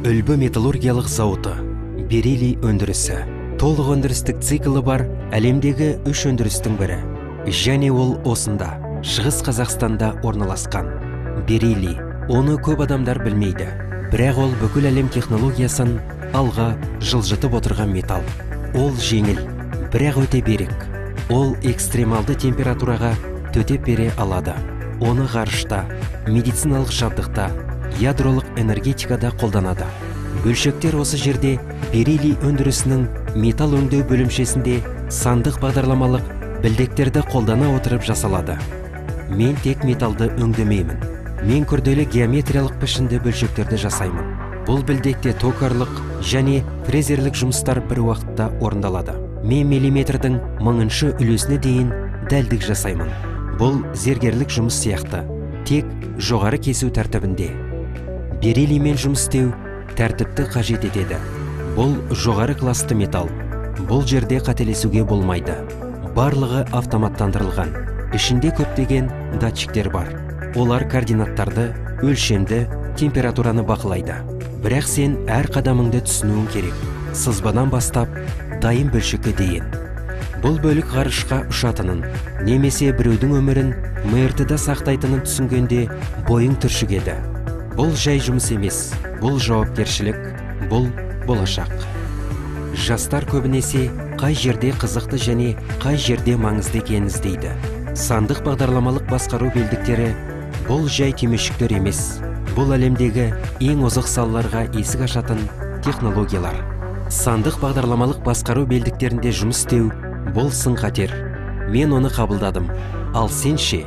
Үлбі металлургиялық зауыты, Берилий өндірісі. Толық өндірістік циклы бар әлемдегі 3 өндірістің бірі. Және ол осында, Шығыс Қазақстанда орналасқан. Берилий, оны көп адамдар білмейді. Бірақ ол бүкіл әлем технологиясын алға жылжытып отырған металл. Ол жеңіл, бірақ өте берік. Ол экстремалды температураға төтеп бере алады. Оны ғарышта, медициналық жабдықта, ядролық энергетикада қолданады. Бөлшектер осы жерде Берилий өндірісінің металл өңдеу бөлімшесінде сандық бағдарламалық білдектерді қолдана отырып жасалады. Мен тек металлды өңдемеймін. Мен күрделі геометриялық пішінді бөлшектерді жасаймын. Бұл білдекте токарлық және фрезерлік жұмыстар бір уақытта орындалады. Мен миллиметрдің 1000-шы үлесіне дейін дәлдік жасаймын. Бұл зергерлік жұмыс сияқты, тек жоғары кесу тәртібінде. Берилиймен жұмыс істеу тәртіпті қажет етеді. Бұл жоғары класты металл. Бұл жерде қателесуге болмайды. Барлығы автоматтандырылған. Ішінде көптеген датчиктер бар. Олар координаттарды, өлшемді, температураны бақылайды. Бірақ сен әр қадамыңды түсінуің керек. Сызбадан бастап, дайын бөлшекке дейін. Бұл бөлік ғарышқа ұшатынын, немесе біреудің өмірін МРТ-да сақтайтынын түсінгенде бойың түршігеді. Бұл жай жұмыс емес, бұл жауапкершілік, бұл болашақ. Жастар көбінесе қай жерде қызықты және қай жерде маңызды екенін іздейді. Сандық бағдарламалық басқару белдіктері бұл жай түймешіктер емес. Бұл әлемдегі ең озық салаларға есік ашатын технологиялар. Сандық бағдарламалық басқару белдіктерінде жұмыс істеу бұл сын қатер. Мен оны қабылдадым. Ал сен ше?